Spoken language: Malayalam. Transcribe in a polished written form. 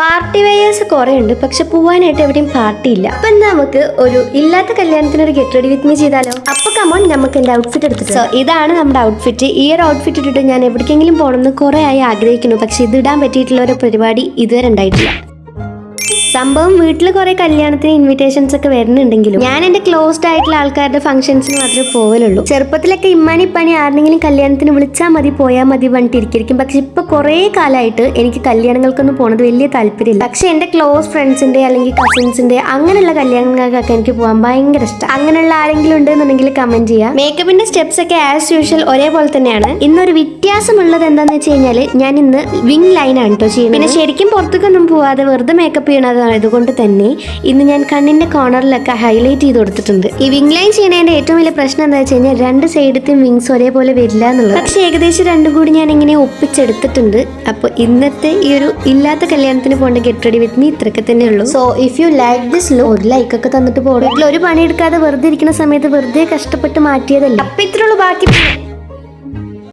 പാർട്ടി വെയേഴ്സ് കുറെ ഉണ്ട്, പക്ഷെ പോവാനായിട്ട് എവിടെയും പാർട്ടി ഇല്ല. അപ്പൊ നമുക്ക് ഒരു ഇല്ലാത്ത കല്യാണത്തിന് ഒരു ഗെറ്റ് റെഡി വിത്ത് മീ ചെയ്താലോ? അപ്പൊ കമോൺ, നമുക്ക് എന്റെ ഔട്ട്ഫിറ്റ് എടുത്തിട്ട്. സോ ഇതാണ് നമ്മുടെ ഔട്ട്ഫിറ്റ്. ഈ ഒരു ഔട്ട്ഫിറ്റ് ഇട്ടിട്ട് ഞാൻ എവിടേക്കെങ്കിലും പോകണമെന്ന് കുറെ ആയി ആഗ്രഹിക്കുന്നു, പക്ഷെ ഇത് ഇടാൻ പറ്റിയിട്ടുള്ള ഒരു പരിപാടി ഇതുവരെ ഉണ്ടായിട്ടില്ല. സംഭവം വീട്ടിൽ കുറെ കല്യാണത്തിന് ഇൻവിറ്റേഷൻസ് ഒക്കെ വരുന്നുണ്ടെങ്കിലും ഞാൻ എന്റെ ക്ലോസ്ഡ് ആയിട്ടുള്ള ആൾക്കാരുടെ ഫംഗ്ഷൻസിന് മാത്രമേ പോകലുള്ളൂ. ചെറുപ്പത്തിലൊക്കെ ഇമ്മാനി പണി ആരെങ്കിലും കല്യാണത്തിന് വിളിച്ചാൽ മതി പോയാൽ മതി പറഞ്ഞിട്ടിരിക്കും. പക്ഷെ ഇപ്പൊ കുറെ കാലമായിട്ട് എനിക്ക് കല്യാണങ്ങൾക്കൊന്നും പോണത് വലിയ താല്പര്യമില്ല. പക്ഷെ എന്റെ ക്ലോസ് ഫ്രണ്ട്സിന്റെ അല്ലെങ്കിൽ കസിൻസിന്റെ അങ്ങനെയുള്ള കല്യാണങ്ങൾക്കൊക്കെ എനിക്ക് പോകാൻ ഭയങ്കര ഇഷ്ടം. അങ്ങനെയുള്ള ആരെങ്കിലും ഉണ്ടെന്നുണ്ടെങ്കിൽ കമന്റ് ചെയ്യാം. മേക്കപ്പിന്റെ സ്റ്റെപ്സ് ഒക്കെ ആസ് യൂഷ്വൽ ഒരേപോലെ തന്നെയാണ്. ഇന്നൊരു വ്യത്യാസമുള്ളത് എന്താണെന്ന് വെച്ച് കഴിഞ്ഞാൽ ഞാൻ ഇന്ന് വിങ് ലൈൻ ആണ് കേട്ടോ ചെയ്യുന്നത്. പിന്നെ ശരിക്കും പുറത്തേക്കൊന്നും പോവാതെ വെറുതെ മേക്കപ്പ് ചെയ്യണത് അതുകൊണ്ട് തന്നെ ഇന്ന് ഞാൻ കണ്ണിന്റെ കോർണറിലൊക്കെ ഹൈലൈറ്റ് ചെയ്ത് കൊടുത്തിട്ടുണ്ട്. ഈ വിങ് ലൈൻ ചെയ്യുന്നതിന്റെ ഏറ്റവും വലിയ പ്രശ്നം എന്താ വെച്ച് കഴിഞ്ഞാൽ രണ്ട് സൈഡത്തും വിങ്സ് ഒരേപോലെ വരില്ല എന്നുള്ളത്. പക്ഷെ ഏകദേശം രണ്ടും കൂടി ഞാൻ ഇങ്ങനെ ഒപ്പിച്ചെടുത്തിട്ടുണ്ട്. അപ്പൊ ഇന്നത്തെ ഈ ഒരു ഇല്ലാത്ത കല്യാണത്തിന് പോകേണ്ട ഗെറ്റ് റെഡി വിത്ത് മീ ഇത്രയൊക്കെ തന്നെ ഉള്ളൂ. So if you like this ലോ, ഒരു ലൈക്ക് ഒക്കെ തന്നിട്ട് പോകും. വീട്ടിൽ ഒരു പണി എടുക്കാതെ വെറുതെ ഇരിക്കുന്ന സമയത്ത് വെറുതെ കഷ്ടപ്പെട്ട് മാറ്റിയതല്ല. അപ്പൊ ഇത്രയുള്ളൂ. ബാക്കി